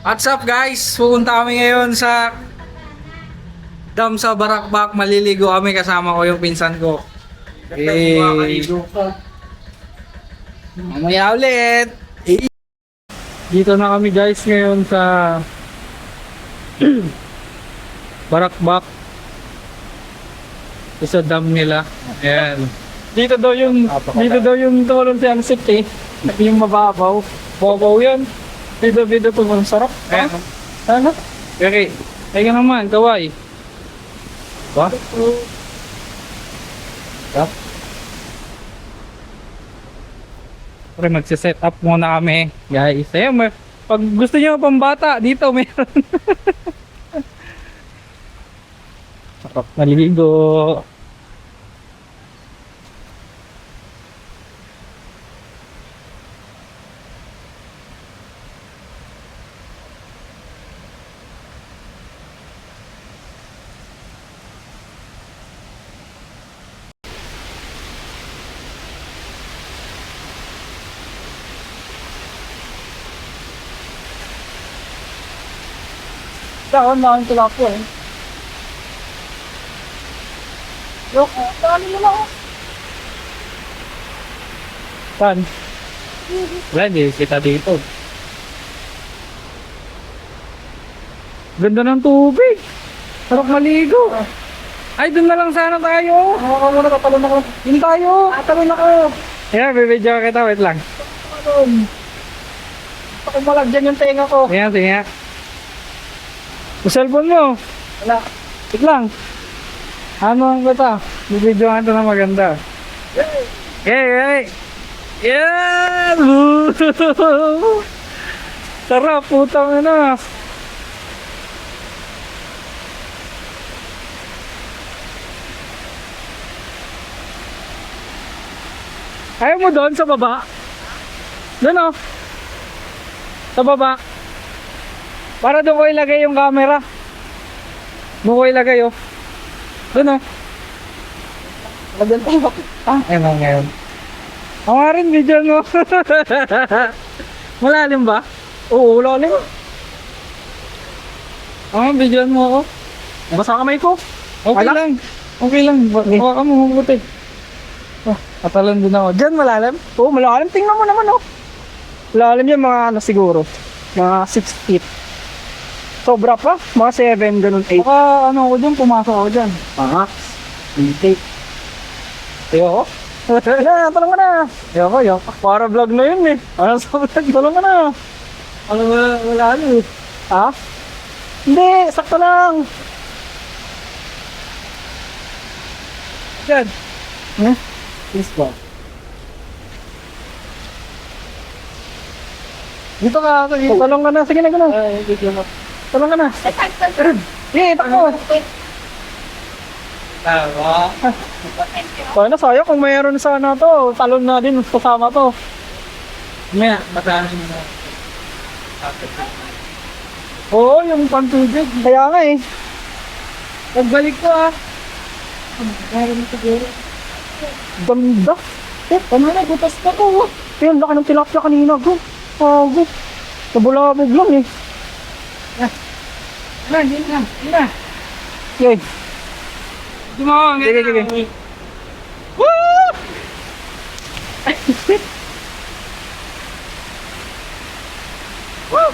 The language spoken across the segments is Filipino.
What's up guys? Pupunta kami ngayon sa dam sa Barakbak. Maliligo kami, kasama ko yung pinsan ko. Mamaya ulit. Dito na kami guys ngayon sa Barakbak. Sa dam nila. Ayan. Dito daw yung tulong si Ansip eh. Yung mababaw. Babaw yan. Bida-bida po, ang sarap. Ayan. Ano? Okay. Ay ka naman, kaway. Ba? Sarap. Pre, magsiset up muna kami, guys. Ayan, pag gusto nyo pambata, dito meron. Sarap naligo. Saan na ang tilapia eh. Yok, dali mo lang. Saan? Wala, hindi kita dito. Ganda ng tubig. Sarap maligo. Ay, dun na lang sana tayo. Ako muna, tatalon ako. Yun tayo. Tatalon ako. Ayan, bibidyo kita. Wait lang. Tatalon. Ako malagyan yung tenga ko. Ayan, sige. Yung cellphone mo? Wala. Wait lang. Ano ang bata? Bibidyohan ito na maganda. Yay! Yeah! Sarap, putang ina. Ayaw mo doon sa baba? Doon o. Sa baba. Para doon ko ilagay yung camera. Doon ko ilagay oh. Doon oh. Lagyan tayo. Ewan ngayon. Ako nga rin video mo. Malalim ba? Oo, malalim. Video mo ako. Basa kamay ko. Okay lang. Okay lang. Hawakan mo mabuti. Katalon din ako. Diyan malalim? Oo, malalim. Tingnan mo naman oh. Malalim yan mga ano siguro. Mga 6 feet. Sobra pa, mga 7, ganun 8. Baka ano ako dyan, pumasok ako dyan. Intake. Ayoko. Talong ka na. Ayoko. Para vlog na yun eh. Ano sa vlog? Talong ka na. Ano wala ano eh. Ha? Hindi, sakto lang. Dyan. Please ba? Dito ka. Talong ka na. Sige na ka na. Talong ka na. Sige, takbo. Paano sayang kung mayroon sana to. Talon na din. Kasama to. Maya, bataan mo na. Oo, yung pantubig. Kaya nga eh. Pagbalik ko ah. Meron mo siguro. Ganda. Paano na, butas na ko. Yan, laki ng tilapia kanina. Go. Nabulabog lang eh. Hindi na. Okay. Sige. Woo! Woo!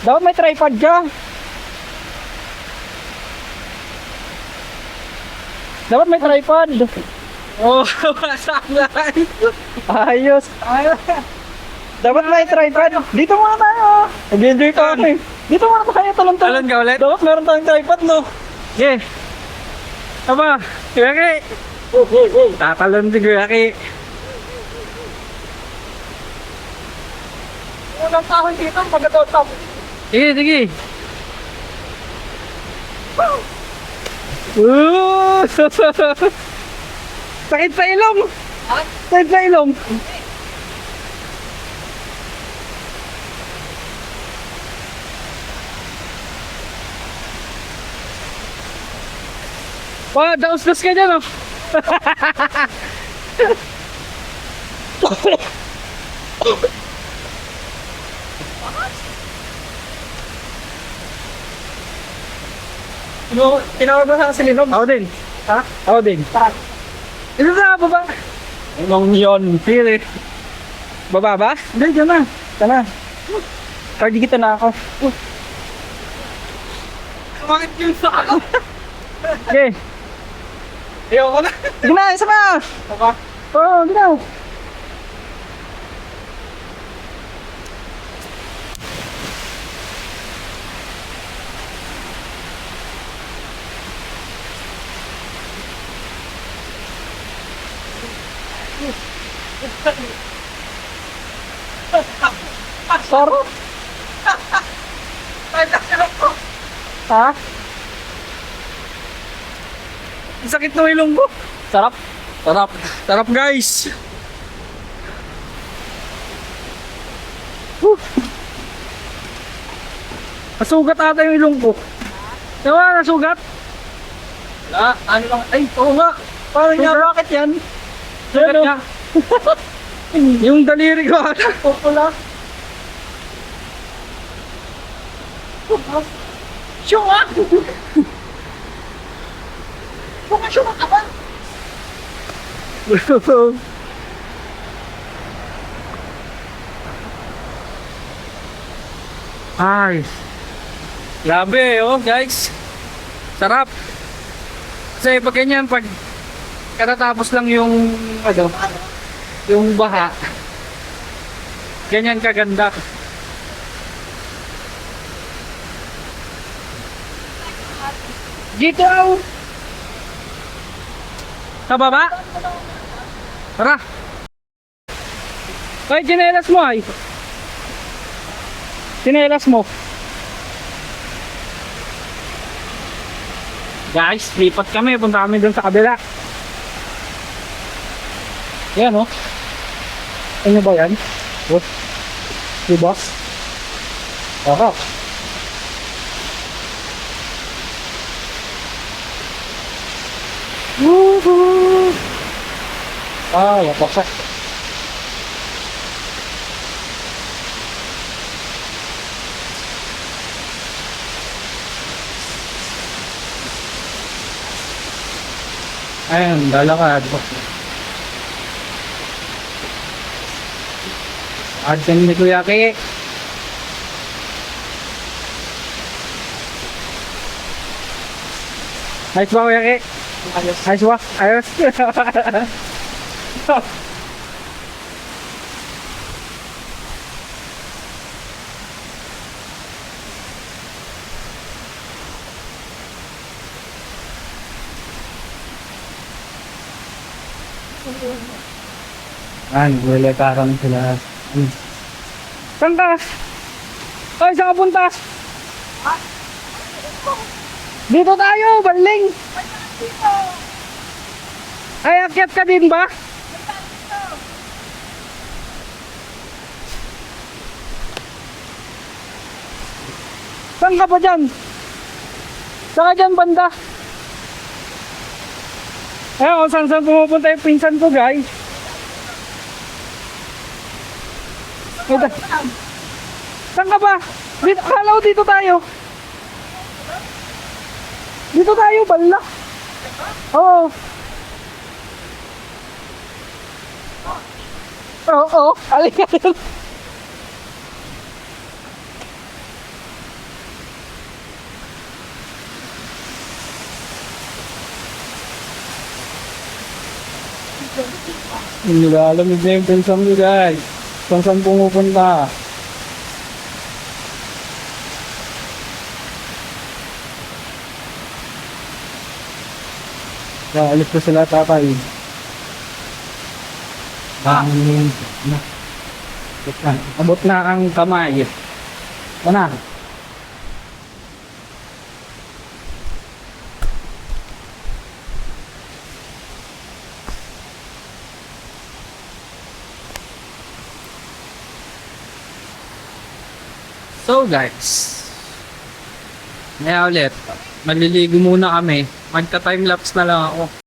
Dapat may tripod ka. Dapat may tripod. Oh, masalan. Ayos. Dapat may tripod. Dito muna tayo. Nag-enjoy ka ako eh. Dito muna tayo, talon-talon. Talon ka ulit? Dapat meron tayong tripod, no? Okay. Aba, Guyaki. Tatalon si Guyaki. Unang tahon dito, pagkatotap. Sige. Sakit sa ilong! Sakit sa ilong! Wah, daos-dos ka dyan, oh. No, tinawag ba sa silinog? Ako din. Ha? Ako din. Ito na, baba. Anong yun? Sige. Baba ba? Hindi, dyan na. Dyan na. Cardi kita na ako. Bakit yung sa ako? Okay. Ayoko na. Sige na, isa pa. Baba? Oo, sige na. Sarap. Ha? Ang sakit ng ilong ko. Sarap. Sarap. Sarap guys. Nasugat ata yung ilong ko. Diba? Nasugat? Wala. Ano lang. Ay, oo nga. Parang nga, bakit yan? Sugat niya. Yung daliri ko ata. Pupula. Syunga! Syunga ka ba? Ay. Grabe, oh guys. Sarap. Kasi pag ganyan, pag katatapos lang yung ano, yung baha, ganyan kaganda. Dito ako. Sa baba? Tara. Ay, chinelas mo ay. Chinelas mo. Guys, lipat kami. Punta kami dun sa kabila. Yan oh. Ano ba yan? Oh. Diba? Aha. Woohoo! Ah, wapak. Ayun, lalakad. Adyan ni Kuya Ki. Nice ba Kuya Ki? Ayos. Ayos ba? Ayos. Naglalakaran sila. Saan ka? Ay, saan ka punta? Dito tayo, baling! Ay, akyat ka din ba? Saan ka pa dyan? Saan ka dyan banda? Ayun, kung saan pumupunta yung pinsan ko guys. Ito. Saan ka ba? Dito, akala ko dito tayo. Dito tayo, bala. Oo. Oo, alika dito. Hindi na alam yung pinsan mo guys. Kung saan pumupunta. Alis ko sila tatay. Abot na ang kamay. Mana? So guys, ngayon ulit, maliligo muna kami. Magta-timelapse na lang ako.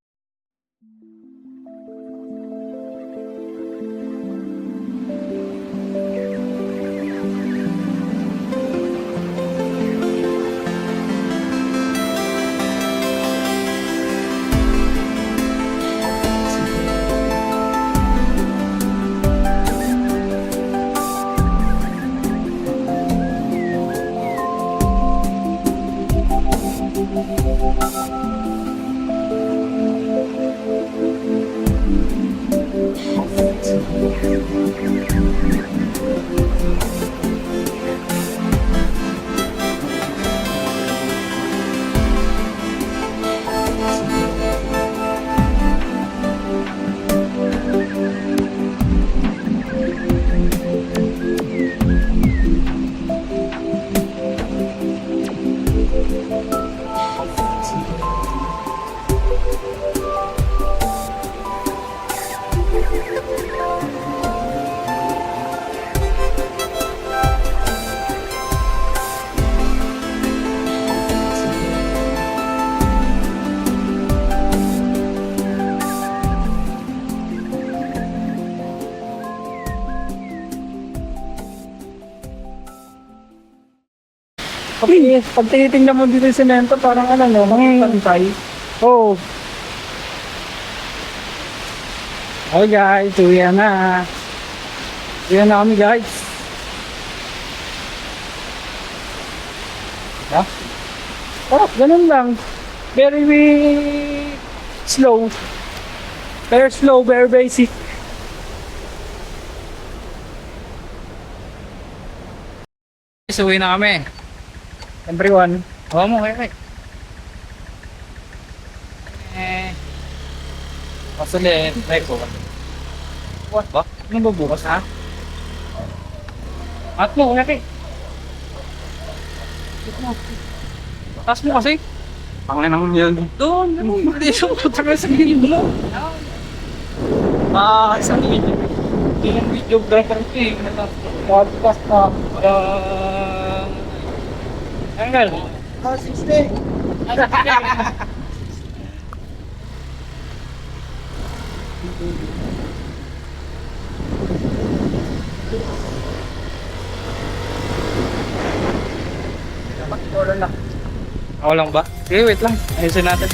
Okay, pag tinitingnan mo dito yung semento, parang ano, no? Pantay. Oo. Okay guys, uwi na. Uwi na kami guys. Ha? Oh, ganun lang. Very slow. Very slow, very basic. So, uwi na kami. Everyone. Hawa mo, kaya. Pasali, try ko. What ba? Ano ba bukas, ha? At mo, kaya. Taas mo kasi. Pangin naman yan. Doon, hindi siya putang sa gilid mo. Isang video. Hindi yung videographer ko eh. Podcast na. Anggal. 60. Dapat ito lang. Ako lang ba? Okay, wait lang. Ayusin natin.